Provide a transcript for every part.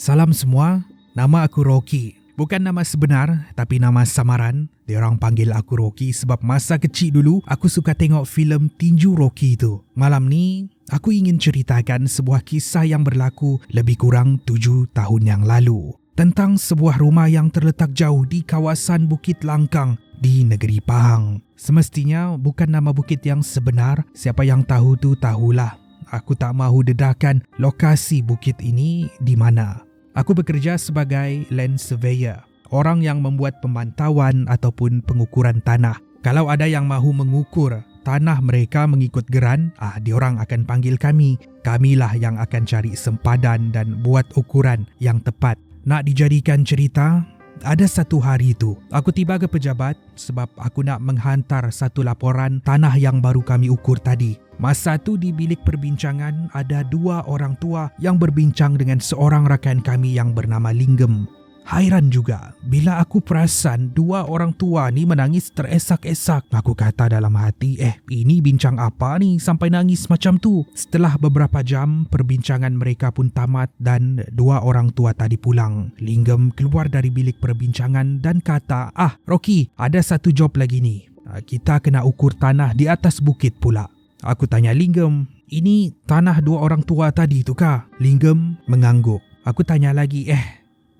Salam semua, nama aku Rocky. Bukan nama sebenar, tapi nama samaran. Diorang panggil aku Rocky sebab masa kecil dulu aku suka tengok filem Tinju Rocky itu. Malam ni, aku ingin ceritakan sebuah kisah yang berlaku lebih kurang 7 tahun yang lalu. Tentang sebuah rumah yang terletak jauh di kawasan Bukit Langkang di negeri Pahang. Semestinya bukan nama bukit yang sebenar, siapa yang tahu tu tahulah. Aku tak mahu dedahkan lokasi bukit ini di mana. Aku bekerja sebagai land surveyor, orang yang membuat pemantauan ataupun pengukuran tanah. Kalau ada yang mahu mengukur tanah mereka mengikut geran, diorang akan panggil kami. Kamilah yang akan cari sempadan dan buat ukuran yang tepat. Nak dijadikan cerita, ada satu hari itu, aku tiba ke pejabat sebab aku nak menghantar satu laporan tanah yang baru kami ukur tadi. Masa tu di bilik perbincangan ada 2 orang tua yang berbincang dengan seorang rakan kami yang bernama Linggem. Hairan juga bila aku perasan 2 orang tua ni menangis teresak-esak. Aku kata dalam hati, ini bincang apa ni sampai nangis macam tu? Setelah beberapa jam, perbincangan mereka pun tamat dan 2 orang tua tadi pulang. Linggem keluar dari bilik perbincangan dan kata, Rocky, ada satu job lagi ni. Kita kena ukur tanah di atas bukit pula. Aku tanya Linggem, ini tanah 2 orang tua tadi tu kah? Linggem mengangguk. Aku tanya lagi,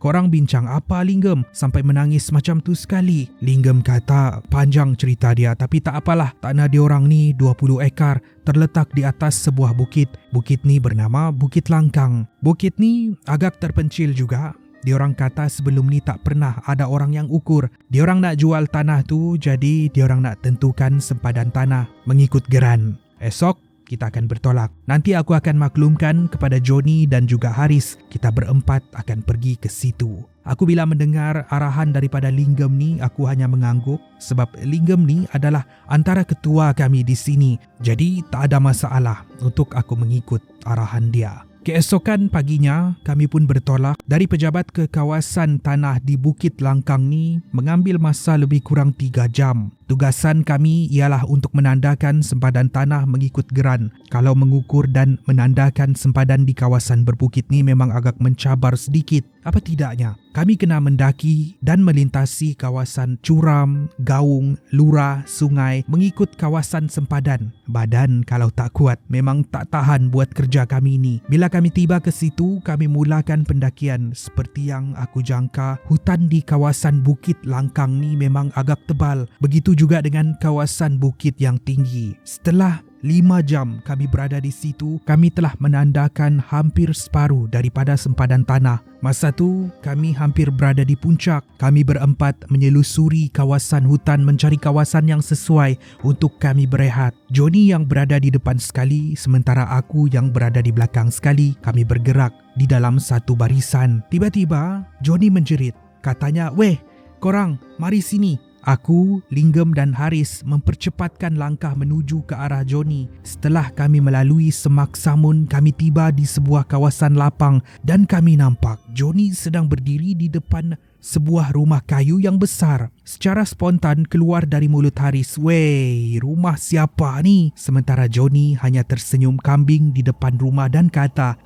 korang bincang apa Linggem sampai menangis macam tu sekali? Linggem kata panjang cerita dia, tapi tak apalah. Tanah diorang ni 20 ekar terletak di atas sebuah bukit. Bukit ni bernama Bukit Langkang. Bukit ni agak terpencil juga. Diorang kata sebelum ni tak pernah ada orang yang ukur. Diorang nak jual tanah tu, jadi diorang nak tentukan sempadan tanah mengikut geran. Esok kita akan bertolak. Nanti aku akan maklumkan kepada Johnny dan juga Haris. Kita berempat akan pergi ke situ. Aku bila mendengar arahan daripada Linggem ni, aku hanya mengangguk sebab Linggem ni adalah antara ketua kami di sini. Jadi tak ada masalah untuk aku mengikut arahan dia. Keesokan paginya, kami pun bertolak dari pejabat ke kawasan tanah di Bukit Langkang ni mengambil masa lebih kurang 3 jam. Tugasan kami ialah untuk menandakan sempadan tanah mengikut geran. Kalau mengukur dan menandakan sempadan di kawasan berbukit ni memang agak mencabar sedikit. Apa tidaknya, kami kena mendaki dan melintasi kawasan curam, gaung, lurah, sungai mengikut kawasan sempadan. Badan kalau tak kuat memang tak tahan buat kerja kami ni. Bila kami tiba ke situ, kami mulakan pendakian. Seperti yang aku jangka, hutan di kawasan Bukit Langkang ni memang agak tebal. Begitu juga dengan kawasan bukit yang tinggi. Setelah 5 jam kami berada di situ, kami telah menandakan hampir separuh daripada sempadan tanah. Masa tu, kami hampir berada di puncak. Kami berempat menyelusuri kawasan hutan mencari kawasan yang sesuai untuk kami berehat. Johnny yang berada di depan sekali, sementara aku yang berada di belakang sekali. Kami bergerak di dalam satu barisan. Tiba-tiba, Johnny menjerit. Katanya, "Weh, korang, mari sini." Aku, Linggem dan Haris mempercepatkan langkah menuju ke arah Johnny. Setelah kami melalui semak samun, kami tiba di sebuah kawasan lapang dan kami nampak Johnny sedang berdiri di depan sebuah rumah kayu yang besar. Secara spontan keluar dari mulut Haris, "Wey, rumah siapa ni?" Sementara Johnny hanya tersenyum kambing di depan rumah dan kata,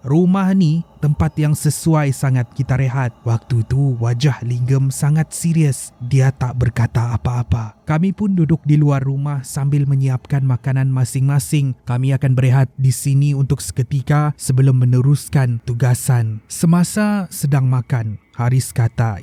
rumah ni tempat yang sesuai sangat kita rehat." Waktu tu wajah Linggem sangat serius. Dia tak berkata apa-apa. Kami pun duduk di luar rumah sambil menyiapkan makanan masing-masing. Kami akan berehat di sini untuk seketika sebelum meneruskan tugasan. Semasa sedang makan, Haris kata,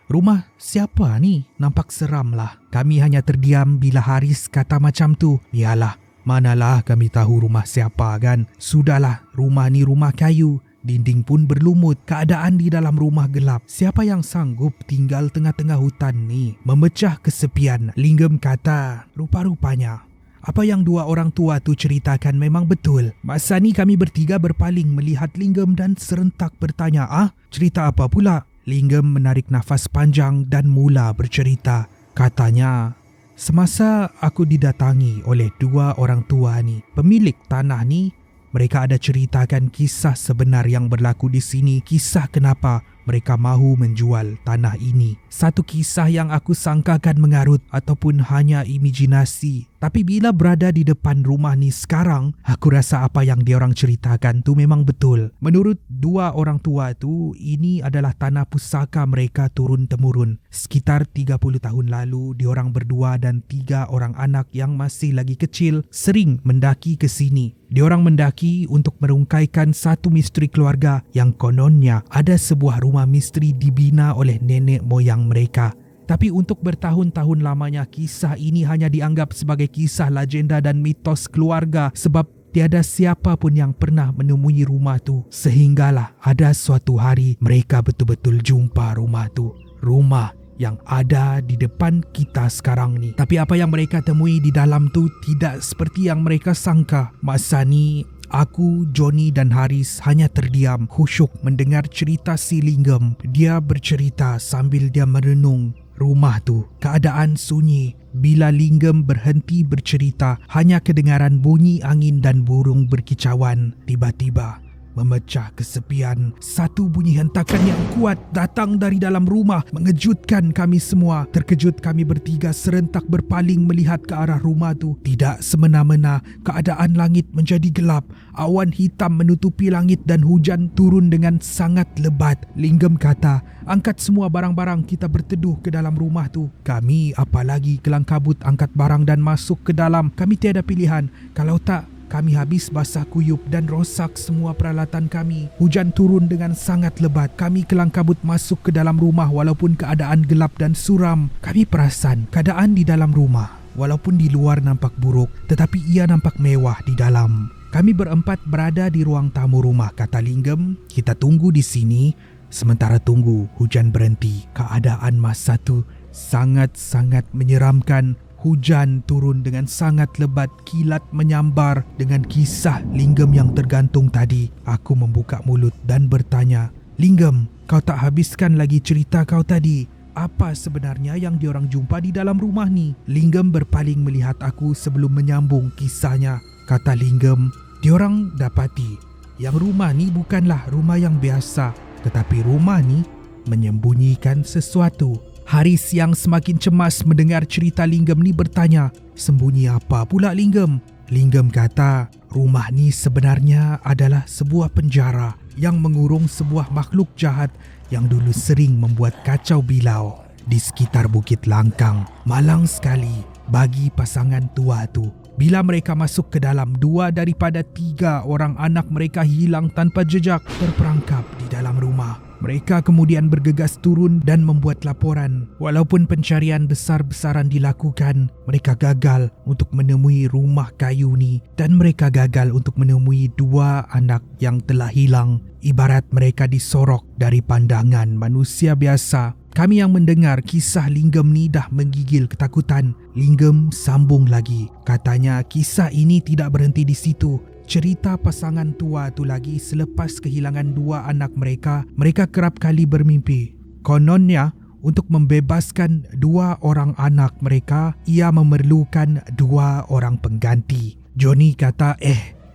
"Rumah siapa ni? Nampak seram lah." Kami hanya terdiam bila Haris kata macam tu. "Yalah, manalah kami tahu rumah siapa kan? Sudahlah, rumah ni rumah kayu. Dinding pun berlumut. Keadaan di dalam rumah gelap. Siapa yang sanggup tinggal tengah-tengah hutan ni? Memecah kesepian." Linggem kata, "Rupa-rupanya apa yang 2 orang tua tu ceritakan memang betul." Masa ni kami bertiga berpaling melihat Linggem dan serentak bertanya, cerita apa pula?" Linggem menarik nafas panjang dan mula bercerita. Katanya, "Semasa aku didatangi oleh 2 orang tua ni, pemilik tanah ni, mereka ada ceritakan kisah sebenar yang berlaku di sini. Kisah kenapa mereka mahu menjual tanah ini. Satu kisah yang aku sangkakan mengarut ataupun hanya imajinasi. Tapi bila berada di depan rumah ni sekarang, aku rasa apa yang diorang ceritakan tu memang betul. Menurut dua orang tua tu, ini adalah tanah pusaka mereka turun-temurun. Sekitar 30 tahun lalu, diorang berdua dan 3 orang anak yang masih lagi kecil sering mendaki ke sini. Diorang mendaki untuk merungkaikan satu misteri keluarga yang kononnya ada sebuah rumah misteri dibina oleh nenek moyang mereka. Tapi untuk bertahun-tahun lamanya, kisah ini hanya dianggap sebagai kisah legenda dan mitos keluarga sebab tiada siapa pun yang pernah menemui rumah tu. Sehinggalah ada suatu hari mereka betul-betul jumpa rumah tu. Rumah yang ada di depan kita sekarang ni. Tapi apa yang mereka temui di dalam tu tidak seperti yang mereka sangka. Masa ni aku, Johnny dan Haris hanya terdiam khusyuk mendengar cerita si Linggem. Dia bercerita sambil dia merenung. Rumah tu keadaan sunyi. Bila Linggem berhenti bercerita, hanya kedengaran bunyi angin dan burung berkicauan. Tiba-tiba memecah kesepian. Satu bunyi hentakan yang kuat datang dari dalam rumah, mengejutkan kami semua. Terkejut kami bertiga serentak berpaling melihat ke arah rumah tu. Tidak semena-mena, keadaan langit menjadi gelap. Awan hitam menutupi langit dan hujan turun dengan sangat lebat. Linggem kata, "Angkat semua barang-barang, kita berteduh ke dalam rumah tu." Kami apalagi kelang kabut angkat barang dan masuk ke dalam. Kami tiada pilihan. Kalau tak, kami habis basah kuyup dan rosak semua peralatan kami. Hujan turun dengan sangat lebat. Kami kelang kabut masuk ke dalam rumah walaupun keadaan gelap dan suram. Kami perasan keadaan di dalam rumah, walaupun di luar nampak buruk, tetapi ia nampak mewah di dalam. Kami berempat berada di ruang tamu rumah, kata Linggem. Kita tunggu di sini. Sementara tunggu, hujan berhenti. Keadaan masa tu sangat-sangat menyeramkan. Hujan turun dengan sangat lebat, kilat menyambar. Dengan kisah Linggem yang tergantung tadi, aku membuka mulut dan bertanya, "Linggem, kau tak habiskan lagi cerita kau tadi. Apa sebenarnya yang diorang jumpa di dalam rumah ni?" Linggem berpaling melihat aku sebelum menyambung kisahnya. Kata Linggem, diorang dapati yang rumah ni bukanlah rumah yang biasa, tetapi rumah ni menyembunyikan sesuatu. Haris yang semakin cemas mendengar cerita Linggem ni bertanya, "Sembunyi apa pula Linggem?" Linggem kata, rumah ni sebenarnya adalah sebuah penjara yang mengurung sebuah makhluk jahat yang dulu sering membuat kacau bilau di sekitar Bukit Langkang. Malang sekali bagi pasangan tua tu. Bila mereka masuk ke dalam, 2 daripada 3 orang anak mereka hilang tanpa jejak, terperangkap di dalam rumah. Mereka kemudian bergegas turun dan membuat laporan. Walaupun pencarian besar-besaran dilakukan, mereka gagal untuk menemui rumah kayu ni dan mereka gagal untuk menemui 2 anak yang telah hilang. Ibarat mereka disorok dari pandangan manusia biasa. Kami yang mendengar kisah Linggem ni dah menggigil ketakutan. Linggem sambung lagi. Katanya kisah ini tidak berhenti di situ. Cerita pasangan tua tu lagi selepas kehilangan 2 anak mereka, mereka kerap kali bermimpi. Kononnya, untuk membebaskan 2 orang anak mereka, ia memerlukan 2 orang pengganti. Johnny kata,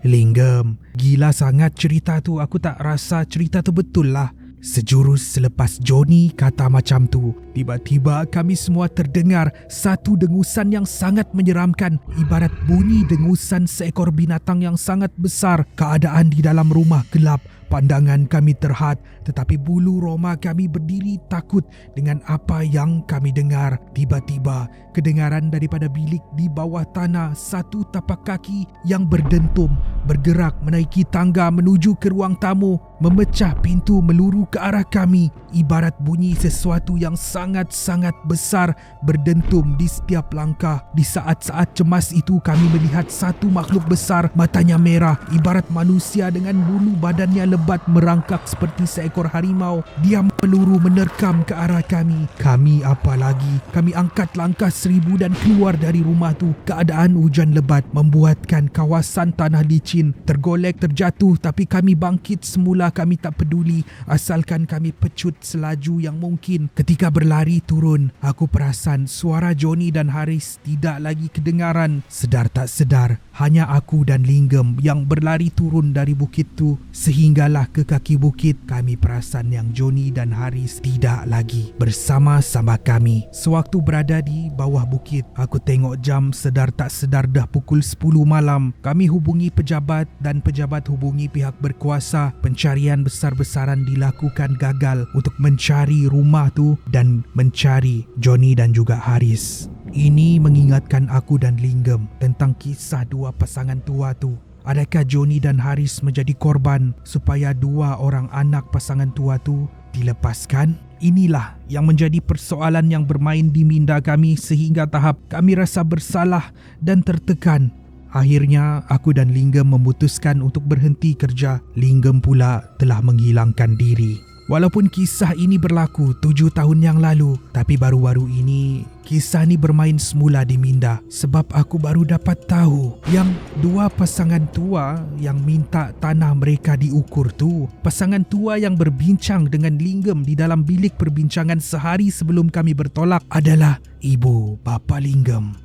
Linggem, gila sangat cerita tu. Aku tak rasa cerita tu betul lah. Sejurus selepas Johnny kata macam tu, tiba-tiba kami semua terdengar satu dengusan yang sangat menyeramkan, ibarat bunyi dengusan seekor binatang yang sangat besar. Keadaan di dalam rumah gelap. Pandangan kami terhad, tetapi bulu roma kami berdiri takut dengan apa yang kami dengar. Tiba-tiba, kedengaran daripada bilik di bawah tanah, satu tapak kaki yang berdentum bergerak menaiki tangga menuju ke ruang tamu, memecah pintu meluru ke arah kami. Ibarat bunyi sesuatu yang sangat-sangat besar berdentum di setiap langkah. Di saat-saat cemas itu, kami melihat satu makhluk besar, matanya merah, ibarat manusia dengan bulu badannya lebat merangkak seperti seekor harimau. Dia meluru menerkam ke arah kami. Kami apalagi, kami angkat langkah 1000 dan keluar dari rumah tu. Keadaan hujan lebat membuatkan kawasan tanah licin, tergolek, terjatuh, tapi kami bangkit semula. Kami tak peduli asalkan kami pecut selaju yang mungkin. Ketika berlari turun, aku perasan suara Johnny dan Haris tidak lagi kedengaran. Sedar tak sedar, hanya aku dan Linggem yang berlari turun dari bukit tu. Sehinggalah ke kaki bukit, kami perasan yang Johnny dan Haris tidak lagi bersama-sama kami. Sewaktu berada di bawah bukit, aku tengok jam, sedar tak sedar dah pukul 10 malam. Kami hubungi pejabat dan pejabat hubungi pihak berkuasa. Pencarian besar-besaran dilakukan gagal untuk mencari rumah tu dan mencari Johnny dan juga Haris. Ini mengingatkan aku dan Linggem tentang kisah dua pasangan tua tu. Adakah Johnny dan Haris menjadi korban supaya dua orang anak pasangan tua tu dilepaskan? Inilah yang menjadi persoalan yang bermain di minda kami sehingga tahap kami rasa bersalah dan tertekan. Akhirnya aku dan Linggem memutuskan untuk berhenti kerja. Linggem pula telah menghilangkan diri. Walaupun kisah ini berlaku 7 tahun yang lalu, tapi baru-baru ini kisah ni bermain semula di minda sebab aku baru dapat tahu yang dua pasangan tua yang minta tanah mereka diukur tu, pasangan tua yang berbincang dengan Linggem di dalam bilik perbincangan sehari sebelum kami bertolak adalah ibu bapa Linggem.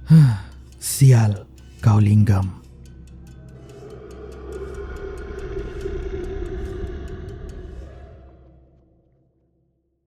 Sial kau Linggem.